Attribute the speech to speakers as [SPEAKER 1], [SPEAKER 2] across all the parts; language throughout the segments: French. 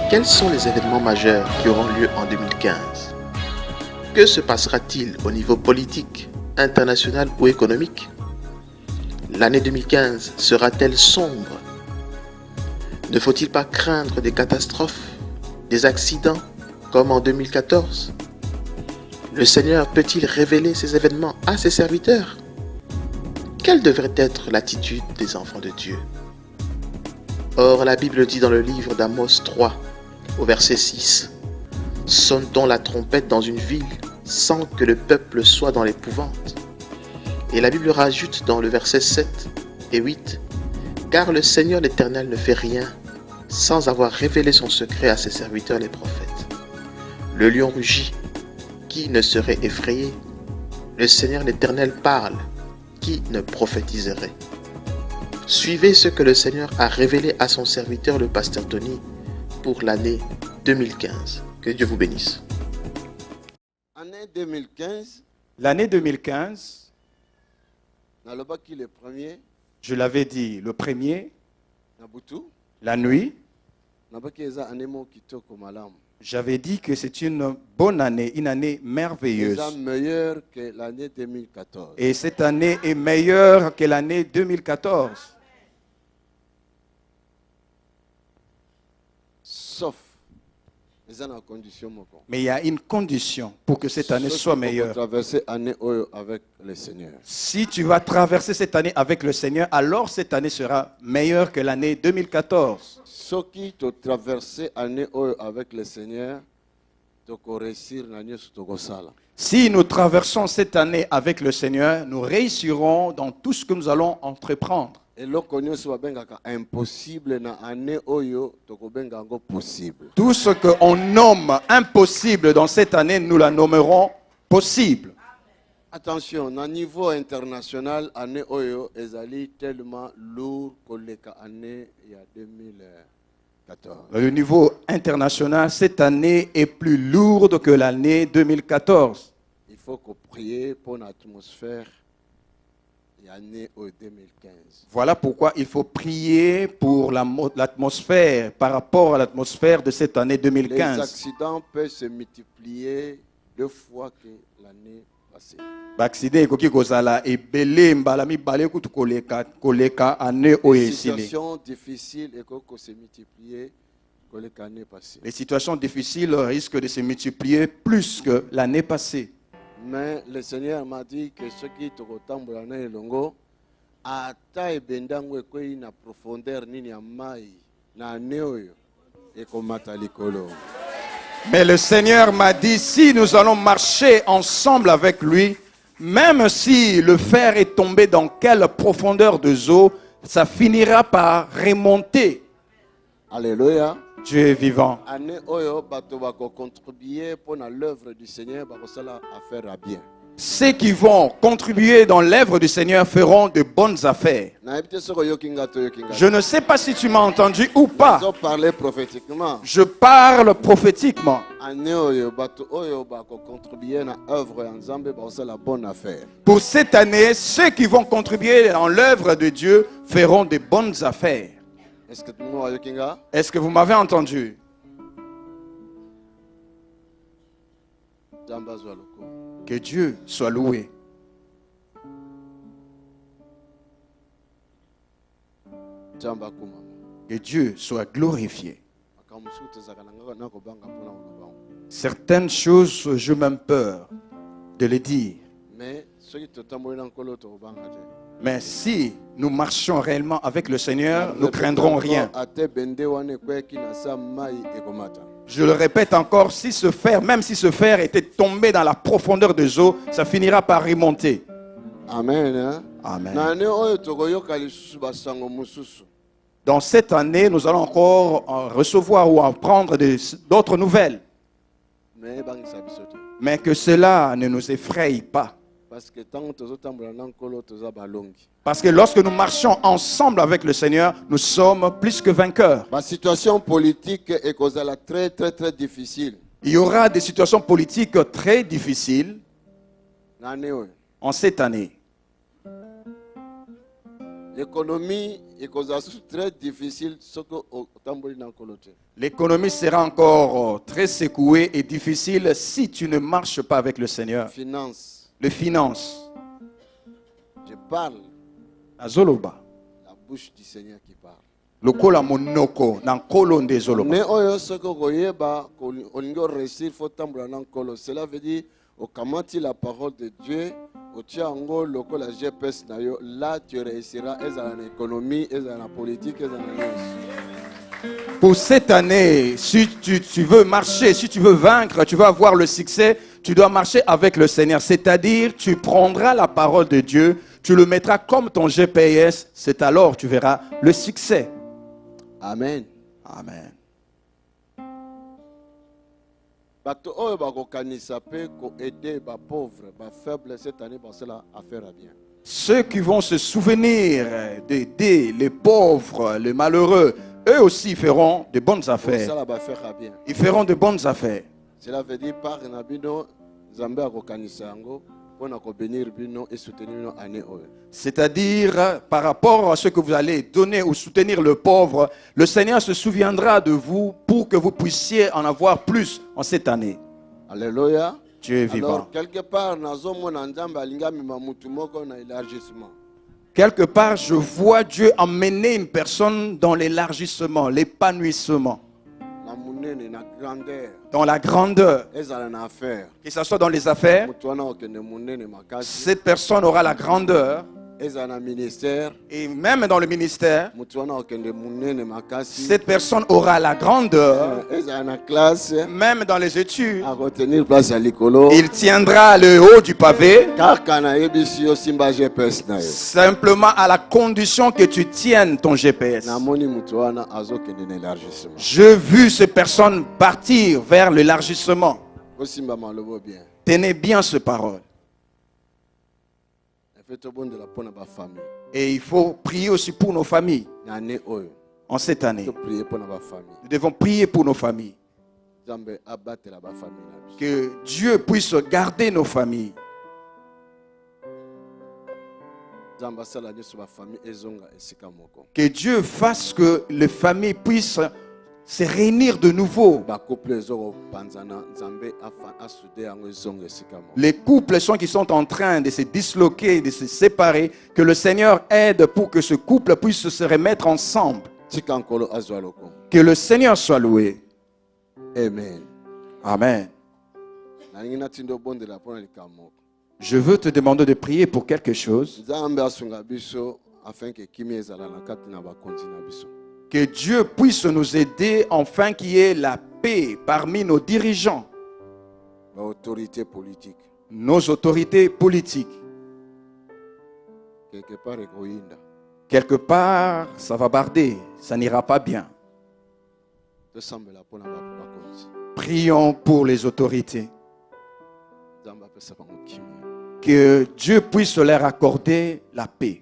[SPEAKER 1] Quels sont les événements majeurs qui auront lieu en 2015? Que se passera-t-il au niveau politique, international ou économique? L'année 2015 sera-t-elle sombre? Ne faut-il pas craindre des catastrophes, des accidents comme en 2014? Le Seigneur peut-il révéler ces événements à ses serviteurs? Quelle devrait être l'attitude des enfants de Dieu? Or, la Bible dit dans le livre d'Amos 3, au verset 6, « Sonne-t-on la trompette dans une ville sans que le peuple soit dans l'épouvante ?» Et la Bible rajoute dans le verset 7 et 8, « Car le Seigneur l'Éternel ne fait rien sans avoir révélé son secret à ses serviteurs les prophètes. Le lion rugit, qui ne serait effrayé? Le Seigneur l'Éternel parle, qui ne prophétiserait? » Suivez ce que le Seigneur a révélé à son serviteur le pasteur Tony pour l'année 2015. Que Dieu vous bénisse.
[SPEAKER 2] Année 2015,
[SPEAKER 3] L'année 2015,
[SPEAKER 2] le premier,
[SPEAKER 3] je l'avais dit, le premier,
[SPEAKER 2] Nabutu,
[SPEAKER 3] la nuit,
[SPEAKER 2] année kitoko malamu.
[SPEAKER 3] j'avais dit que c'est une bonne année, une année merveilleuse.
[SPEAKER 2] Meilleur que l'année 2014.
[SPEAKER 3] Et cette année est meilleure que l'année 2014.
[SPEAKER 2] Sauf, ils ont une condition.
[SPEAKER 3] Mais il y a une condition pour que cette année soit meilleure.
[SPEAKER 2] Traverser l'année avec le Seigneur.
[SPEAKER 3] Si tu vas traverser cette année avec le Seigneur, alors cette année sera meilleure que l'année 2014.
[SPEAKER 2] Ceux qui ont traversé l'année avec le Seigneur, réussir l'année sala.
[SPEAKER 3] Si nous traversons cette année avec le Seigneur, nous réussirons dans tout ce que nous allons entreprendre.
[SPEAKER 2] Et impossible na année oyo tokobenga ngo possible.
[SPEAKER 3] Tout ce qu'on nomme impossible dans cette année, nous la nommerons possible.
[SPEAKER 2] Attention, au niveau international, année oyo ezali tellement lourd koleka année il y a 2014.
[SPEAKER 3] Le niveau international, cette année est plus lourde que l'année 2014.
[SPEAKER 2] Il faut qu'on prie pour l'atmosphère l'année 2015.
[SPEAKER 3] Voilà pourquoi il faut prier pour l'atmosphère par rapport à l'atmosphère de cette année 2015.
[SPEAKER 2] Les accidents peuvent se multiplier 2 fois que l'année passée. Les situations difficiles se multiplier que l'année passée.
[SPEAKER 3] Les situations difficiles risquent de se multiplier plus que l'année passée.
[SPEAKER 2] Mais le Seigneur m'a dit que ceux qui te retamblent dans le longo, à taille bendango et na profondeur nini ya mai na neoyo et komata likolo.
[SPEAKER 3] Mais le Seigneur m'a dit, si nous allons marcher ensemble avec lui, même si le fer est tombé dans quelle profondeur de eau, ça finira par remonter.
[SPEAKER 2] Alléluia.
[SPEAKER 3] Dieu est vivant.
[SPEAKER 2] Année oyo bato bako contribuer pour l'œuvre du Seigneur bako sala affaire à bien.
[SPEAKER 3] Ceux qui vont contribuer dans l'œuvre du Seigneur feront de bonnes affaires. Je ne sais pas si tu m'as entendu ou pas.
[SPEAKER 2] Parler prophétiquement.
[SPEAKER 3] Je parle prophétiquement. Pour cette année, ceux qui vont contribuer dans l'œuvre de Dieu feront de bonnes affaires. Est-ce que vous m'avez entendu? Que Dieu soit loué. Que Dieu soit glorifié. Certaines choses, je même peur de les dire. Mais si nous marchons réellement avec le Seigneur, nous ne craindrons rien. Je le répète encore, si ce fer, même si ce fer était tombé dans la profondeur des eaux, ça finira par remonter.
[SPEAKER 2] Amen.
[SPEAKER 3] Amen. Dans cette année, nous allons encore recevoir ou apprendre d'autres nouvelles. Mais que cela ne nous effraie pas. Parce que lorsque nous marchons ensemble avec le Seigneur, nous sommes plus que vainqueurs.
[SPEAKER 2] La situation politique est très très très difficile.
[SPEAKER 3] Il y aura des situations politiques très difficiles en cette année.
[SPEAKER 2] l'économie est très difficile ce que au tamboli na kolote.
[SPEAKER 3] L'économie sera encore très secouée et difficile si tu ne marches pas avec le Seigneur.
[SPEAKER 2] Finance.
[SPEAKER 3] Les finances.
[SPEAKER 2] Je parle.
[SPEAKER 3] Azoloba.
[SPEAKER 2] La bouche du Seigneur qui parle.
[SPEAKER 3] Lokola monoko na nkolo nde ezoloba.
[SPEAKER 2] Ne oyo soko koyeba olingo réussir faut tambola na nkolo. Cela veut dire okamati la parole de Dieu, otiango lokola GPS na yo, là tu réussiras ezala na économie, ezala na politique, ezala na.
[SPEAKER 3] Pour cette année, si tu veux marcher, si tu veux vaincre, tu veux avoir le succès, tu dois marcher avec le Seigneur. C'est-à-dire, tu prendras la parole de Dieu, tu le mettras comme ton GPS, c'est alors que tu verras le succès.
[SPEAKER 2] Amen.
[SPEAKER 3] Amen.
[SPEAKER 2] Bato oyo bakokanisa pe ko aider ba pauvre, ba faible cette année parce que la affaire a bien.
[SPEAKER 3] Ceux qui vont se souvenir d'aider les pauvres, les malheureux, eux aussi feront de bonnes affaires.
[SPEAKER 2] Ça la ba faire a bien.
[SPEAKER 3] Ils feront de bonnes affaires.
[SPEAKER 2] Cela veut dire par nabino Zambé akokanisa yango pona ko bénir bino et soutenir bino année oyo.
[SPEAKER 3] C'est-à-dire, par rapport à ce que vous allez donner ou soutenir le pauvre, le Seigneur se souviendra de vous pour que vous puissiez en avoir plus en cette année.
[SPEAKER 2] Alléluia.
[SPEAKER 3] Dieu est vivant.
[SPEAKER 2] Alors, quelque part, élargissement.
[SPEAKER 3] Quelque part, je vois Dieu emmener une personne dans l'élargissement, l'épanouissement, dans la grandeur. Que ce soit dans les affaires, cette personne aura la grandeur. Et même dans le ministère, cette personne aura la grandeur. Même dans les études, il tiendra le haut du pavé. Simplement à la condition que tu tiennes ton GPS. J'ai vu ces personnes partir vers l'élargissement. Tenez bien ce parole. Et il faut prier aussi pour nos familles. En cette année, nous devons prier pour nos familles. Que Dieu puisse garder nos familles. Que Dieu fasse que les familles puissent se réunir de nouveau. Les couples qui sont en train de se disloquer, de se séparer, que le Seigneur aide pour que ce couple puisse se remettre ensemble. Que le Seigneur soit loué.
[SPEAKER 2] Amen.
[SPEAKER 3] Amen. Je veux te demander de prier pour quelque chose. Que Dieu puisse nous aider afin qu'il y ait la paix parmi nos dirigeants, nos autorités politiques. Quelque part, ça va barder, ça n'ira pas bien. Prions pour les autorités. Que Dieu puisse leur accorder la paix.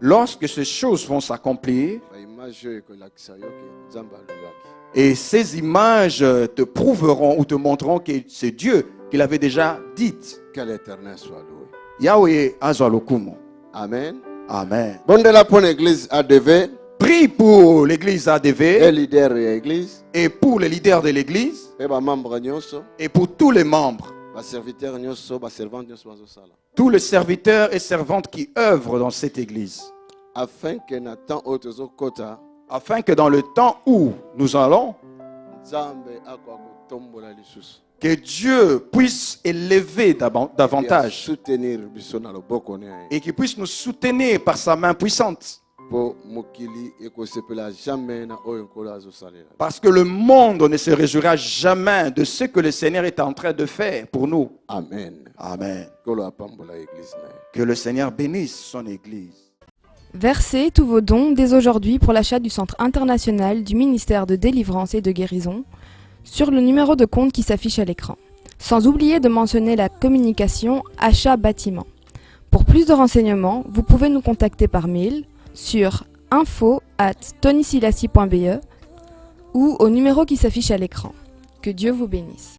[SPEAKER 3] Lorsque ces choses vont s'accomplir, et ces images te prouveront ou te montreront que c'est Dieu qui l'avait déjà dit.
[SPEAKER 2] Que l'Éternel soit loué.
[SPEAKER 3] Yahweh azalokumo.
[SPEAKER 2] Amen.
[SPEAKER 3] Amen.
[SPEAKER 2] Bonne de la pour l'église ADV.
[SPEAKER 3] Prie pour l'église ADV
[SPEAKER 2] et leader de l'église.
[SPEAKER 3] Et pour les leaders de l'église. Et pour tous les membres. Tous les serviteurs et servantes qui œuvrent dans cette église. Afin que dans le temps où nous allons, que Dieu puisse élever davantage et qu'il puisse nous soutenir par sa main puissante. Parce que le monde ne se réjouira jamais de ce que le Seigneur est en train de faire pour nous.
[SPEAKER 2] Amen.
[SPEAKER 3] Amen. Que le Seigneur bénisse son église.
[SPEAKER 4] Versez tous vos dons dès aujourd'hui pour l'achat du Centre international du ministère de délivrance et de guérison sur le numéro de compte qui s'affiche à l'écran. Sans oublier de mentionner la communication achat bâtiment. Pour plus de renseignements, vous pouvez nous contacter par mail sur info@tonysilassi.be ou au numéro qui s'affiche à l'écran. Que Dieu vous bénisse.